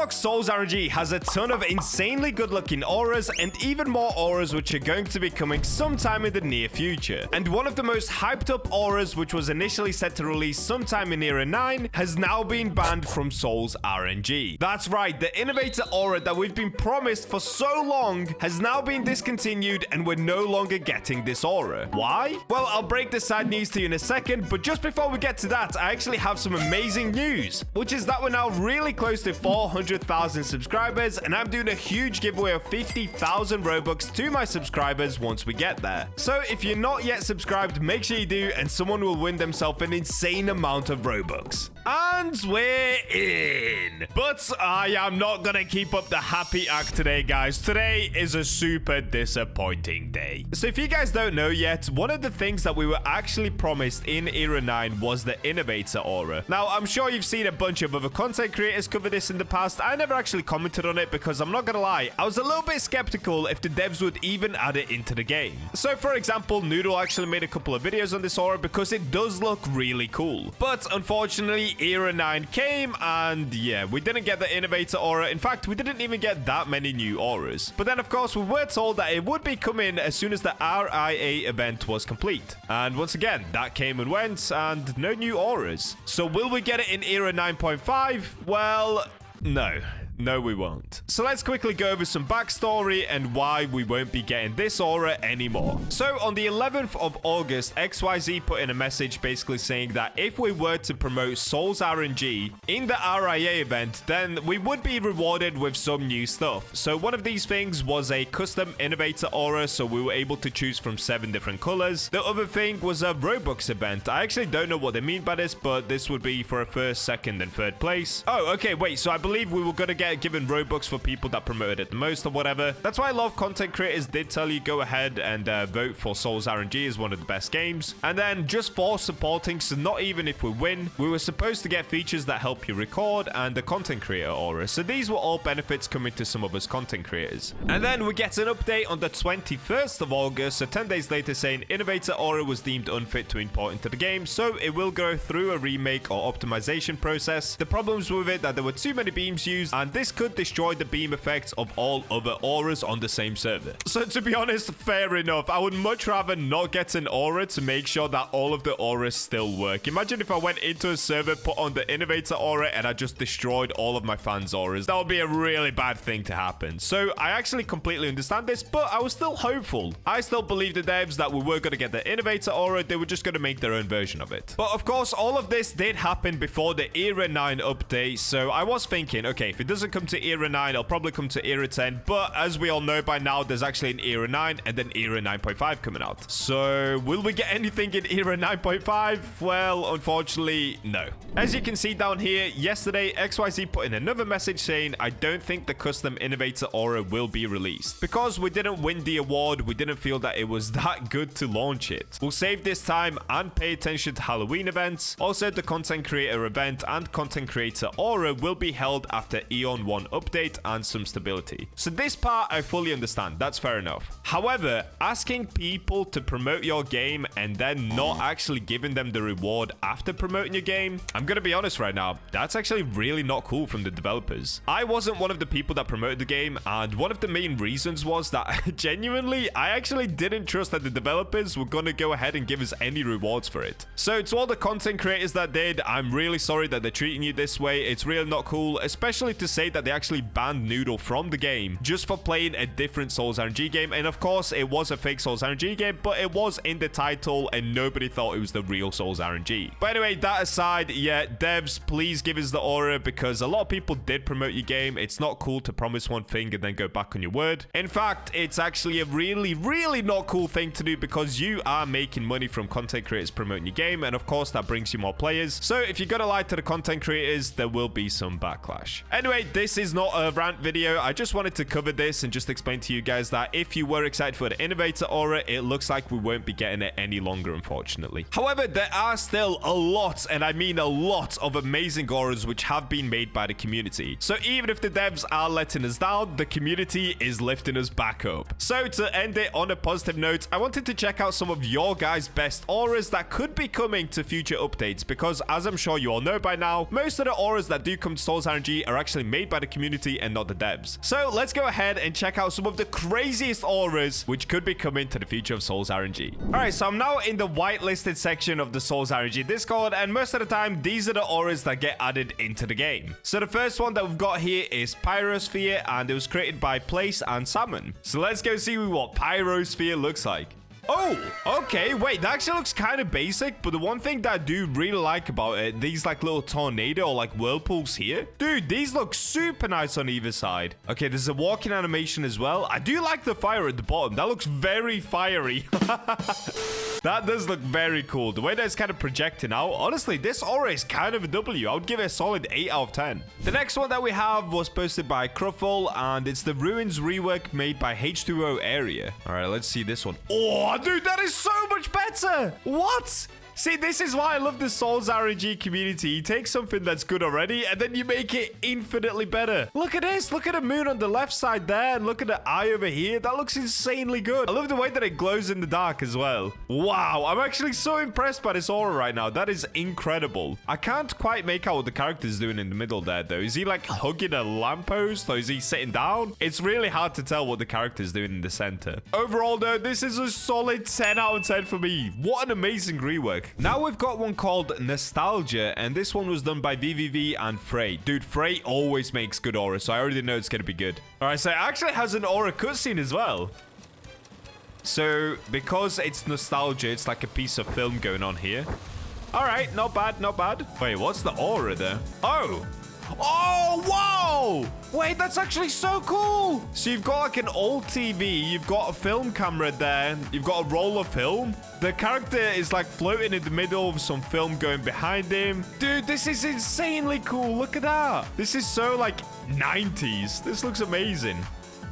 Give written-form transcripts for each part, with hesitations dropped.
Roblox SOL'S RNG has a ton of insanely good-looking auras and even more auras which are going to be coming sometime in the near future. And one of the most hyped-up auras, which was initially set to release sometime in Era 9, has now been banned from SOL'S RNG. That's right, the Innovator aura that we've been promised for so long has now been discontinued and we're no longer getting this aura. Why? Well, I'll break this sad news to you in a second, but just before we get to that, I actually have some amazing news, which is that we're now really close to 400,000 subscribers, and I'm doing a huge giveaway of 50,000 Robux to my subscribers once we get there. So if you're not yet subscribed, make sure you do, and someone will win themselves an insane amount of Robux. And we're in. But I am not gonna keep up the happy act today, guys. Today is a super disappointing day. So if you guys don't know yet, one of the things that we were actually promised in Era 9 was the Innovator aura. Now, I'm sure you've seen a bunch of other content creators cover this in the past. I never actually commented on it because I'm not gonna lie, I was a little bit skeptical if the devs would even add it into the game. So for example, Noodle actually made a couple of videos on this aura because it does look really cool. But unfortunately, Era 9 came and yeah, we didn't get the Innovator aura. In fact, we didn't even get that many new auras. But then of course, we were told that it would be coming as soon as the RIA event was complete. And once again, that came and went and no new auras. So will we get it in Era 9.5? Well, no. No, we won't. So let's quickly go over some backstory and why we won't be getting this aura anymore. So on the 11th of August, XYZ put in a message basically saying that if we were to promote SOL'S RNG in the RIA event, then we would be rewarded with some new stuff. So one of these things was a custom Innovator aura, so we were able to choose from 7 different colors. The other thing was a Robux event. I actually don't know what they mean by this, but this would be for a first, second, and third place. Oh, okay, wait, so I believe we were gonna get given Robux for people that promoted it the most or whatever. That's why a lot of content creators did tell you go ahead and vote for SOL'S RNG as one of the best games. And then just for supporting, so not even if we win, we were supposed to get features that help you record and the content creator aura. So these were all benefits coming to some of us content creators. And then we get an update on the 21st of August, so 10 days later, saying Innovator aura was deemed unfit to import into the game, so it will go through a remake or optimization process. The problems with it that there were too many beams used, and this could destroy the beam effects of all other auras on the same server. So to be honest, fair enough. I would much rather not get an aura to make sure that all of the auras still work. Imagine if I went into a server, put on the Innovator aura, and I just destroyed all of my fans' auras. That would be a really bad thing to happen. So I actually completely understand this, but I was still hopeful. I still believe the devs that we were going to get the Innovator aura. They were just going to make their own version of it. But of course, all of this did happen before the Era 9 update. So I was thinking, okay, if it doesn't come to Era 9, I'll probably come to Era 10, but as we all know by now, there's actually an Era 9 and then Era 9.5 coming out. So will we get anything in Era 9.5? Well, unfortunately, no. As you can see down here, yesterday, XYZ put in another message saying, I don't think the custom Innovator aura will be released. Because we didn't win the award, we didn't feel that it was that good to launch it. We'll save this time and pay attention to Halloween events. Also, the content creator event and content creator aura will be held after Eon 1 update and some stability. So this part I fully understand. That's fair enough. However, asking people to promote your game and then not actually giving them the reward after promoting your game, I'm gonna be honest right now, that's actually really not cool from the developers. I wasn't one of the people that promoted the game, and one of the main reasons was that genuinely, I actually didn't trust that the developers were gonna go ahead and give us any rewards for it. So to all the content creators that did, I'm really sorry that they're treating you this way. It's really not cool, especially to say that they actually banned Noodle from the game just for playing a different SOL'S RNG game. And of course, it was a fake SOL'S RNG game, but it was in the title and nobody thought it was the real SOL'S RNG. But anyway, that aside, yeah, devs, please give us the aura because a lot of people did promote your game. It's not cool to promise one thing and then go back on your word. In fact, it's actually a really, really not cool thing to do because you are making money from content creators promoting your game. And of course, that brings you more players. So if you're gonna lie to the content creators, there will be some backlash. Anyway, this is not a rant video. I just wanted to cover this and just explain to you guys that if you were excited for the Innovator aura, it looks like we won't be getting it any longer, unfortunately. However, there are still a lot, and I mean a lot, of amazing auras which have been made by the community. So even if the devs are letting us down, the community is lifting us back up. So to end it on a positive note, I wanted to check out some of your guys' best auras that could be coming to future updates, because as I'm sure you all know by now, most of the auras that do come to SOL'S RNG are actually made made by the community and not the devs. So let's go ahead and check out some of the craziest auras which could be coming to the future of SOL'S RNG. All right, so I'm now in the whitelisted section of the SOL'S RNG Discord, and most of the time, these are the auras that get added into the game. So the first one that we've got here is Pyrosphere, and it was created by Place and Salmon. So let's go see what Pyrosphere looks like. Oh, okay. Wait, that actually looks kind of basic, but the one thing that I do really like about it, these like little tornado or like whirlpools here. Dude, these look super nice on either side. Okay, there's a walking animation as well. I do like the fire at the bottom. That looks very fiery. That does look very cool. The way that it's kind of projecting out. Honestly, this aura is kind of a W. I would give it a solid 8 out of 10. The next one that we have was posted by Cruffle, and it's the Ruins rework made by H2O Area. All right, let's see this one. Oh, dude, that is so much better. What? See, this is why I love the SOL'S RNG community. You take something that's good already, and then you make it infinitely better. Look at this. Look at the moon on the left side there, and look at the eye over here. That looks insanely good. I love the way that it glows in the dark as well. Wow, I'm actually so impressed by this aura right now. That is incredible. I can't quite make out what the character's doing in the middle there, though. Is he, like, hugging a lamppost, or is he sitting down? It's really hard to tell what the character's doing in the center. Overall, though, this is a solid 10 out of 10 for me. What an amazing rework. Now we've got one called Nostalgia, and this one was done by VVV and Frey. Dude, Frey always makes good aura, so I already know it's going to be good. All right, so it actually has an aura cutscene as well. So because it's nostalgia, it's like a piece of film going on here. All right, not bad, not bad. Wait, what's the aura there? Oh, whoa! Wait, that's actually so cool. So you've got like an old TV, you've got a film camera there, you've got a roll of film. The character is like floating in the middle of some film going behind him. Dude, this is insanely cool. Look at that. This is so like 90s. This looks amazing.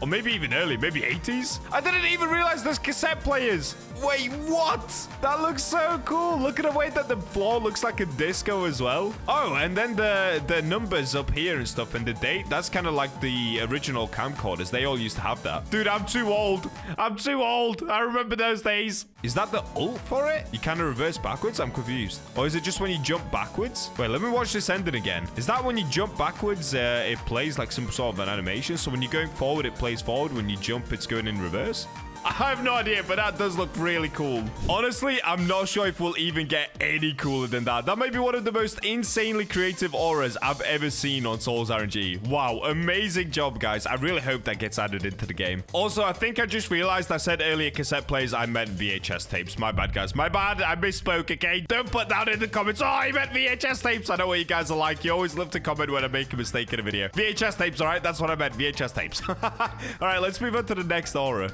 Or maybe even early, maybe 80s. I didn't even realize there's cassette players. Wait, what? That looks so cool. Look at the way that the floor looks like a disco as well. Oh, and then the numbers up here and stuff and the date, that's kind of like the original camcorders. They all used to have that. Dude, I'm too old. I'm too old. I remember those days. Is that the ult for it? You kind of reverse backwards? I'm confused. Or is it just when you jump backwards? Wait, let me watch this ending again. Is that when you jump backwards, it plays like some sort of an animation? So when you're going forward, it plays forward. When you jump, it's going in reverse? I have no idea, but that does look really cool. Honestly, I'm not sure if we'll even get any cooler than that. That may be one of the most insanely creative auras I've ever seen on SOL'S RNG. Wow, amazing job, guys. I really hope that gets added into the game. Also, I think I just realized I said earlier cassette players. I meant VHS tapes. My bad, guys. My bad. I misspoke, okay? Don't put that in the comments. Oh, I meant VHS tapes. I know what you guys are like. You always love to comment when I make a mistake in a video. VHS tapes, all right? That's what I meant. VHS tapes. All right, let's move on to the next aura.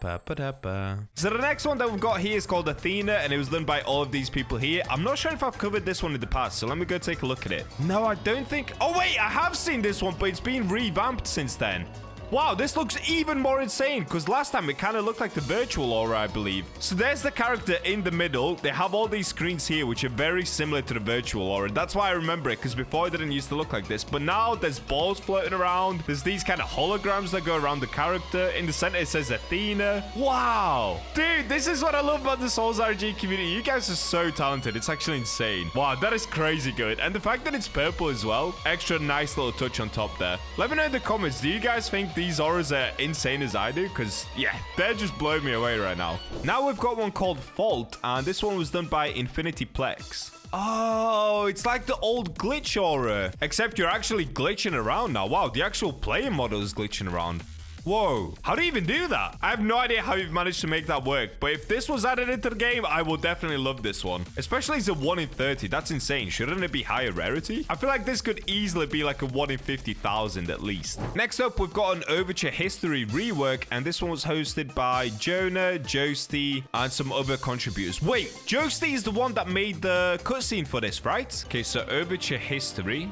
So the next one that we've got here is called Athena, and it was done by all of these people here. I'm not sure if I've covered this one in the past, so let me go take a look at it. No, I don't think... Oh, wait, I have seen this one, but it's been revamped since then. Wow, this looks even more insane, because last time it kind of looked like the virtual aura, I believe. So there's the character in the middle. They have all these screens here, which are very similar to the virtual aura. That's why I remember it, because before it didn't used to look like this. But now there's balls floating around. There's these kind of holograms that go around the character. In the center, it says Athena. Wow. Dude, this is what I love about the SOL'S RNG community. You guys are so talented. It's actually insane. Wow, that is crazy good. And the fact that it's purple as well, extra nice little touch on top there. Let me know in the comments, do you guys think these auras are insane as I do? Because yeah, they're just blowing me away right now. Now we've got one called Fault, and this one was done by Infinity Plex. Oh, it's like the old glitch aura, except you're actually glitching around now. Wow, the actual player model is glitching around. Whoa, how do you even do that? I have no idea how you've managed to make that work, but if this was added into the game, I will definitely love this one. Especially as a 1 in 30, that's insane. Shouldn't it be higher rarity? I feel like this could easily be like a 1 in 50,000 at least. Next up, we've got an Overture History rework, and this one was hosted by Jonah, Joesty, and some other contributors. Wait, Joesty is the one that made the cutscene for this, right? Okay, so Overture History.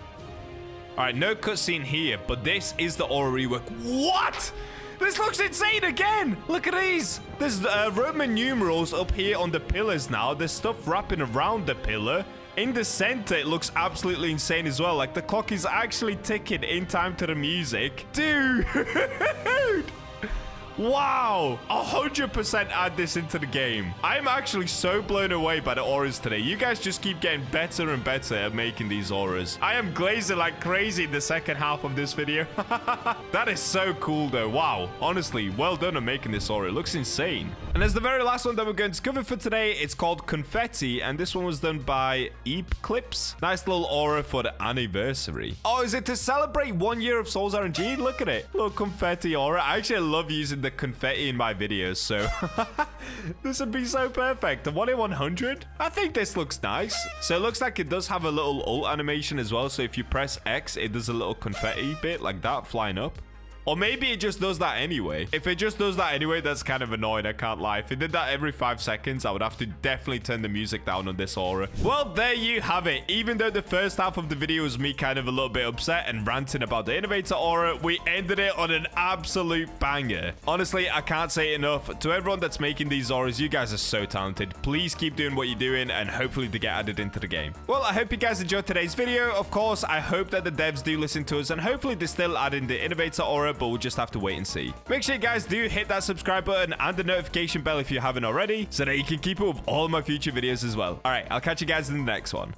All right, no cutscene here, but this is the aura rework. What? This looks insane again. Look at these. There's Roman numerals up here on the pillars now. There's stuff wrapping around the pillar. In the center, it looks absolutely insane as well. Like the clock is actually ticking in time to the music. Dude. Wow, 100% add this into the game. I'm actually so blown away by the auras today. You guys just keep getting better and better at making these auras. I am glazing like crazy in the second half of this video. That is so cool though. Wow, honestly, well done on making this aura. It looks insane. And as the very last one that we're going to cover for today, it's called Confetti, and this one was done by Eep Clips. Nice little aura for the anniversary. Oh, is it to celebrate 1 year of SOL'S RNG? Look at it. Little confetti aura. I actually love using the confetti in my videos, so this would be so perfect. A 1 in 100? I think this looks nice. So it looks like it does have a little ult animation as well. So if you press X, it does a little confetti bit like that flying up. Or maybe it just does that anyway. If it just does that anyway, that's kind of annoying, I can't lie. If it did that every 5 seconds, I would have to definitely turn the music down on this aura. Well, there you have it. Even though the first half of the video was me kind of a little bit upset and ranting about the Innovator aura, we ended it on an absolute banger. Honestly, I can't say it enough. To everyone that's making these auras, you guys are so talented. Please keep doing what you're doing and hopefully they get added into the game. Well, I hope you guys enjoyed today's video. Of course, I hope that the devs do listen to us and hopefully they still add in the Innovator aura, but we'll just have to wait and see. Make sure you guys do hit that subscribe button and the notification bell if you haven't already, so that you can keep up with all my future videos as well. All right, I'll catch you guys in the next one.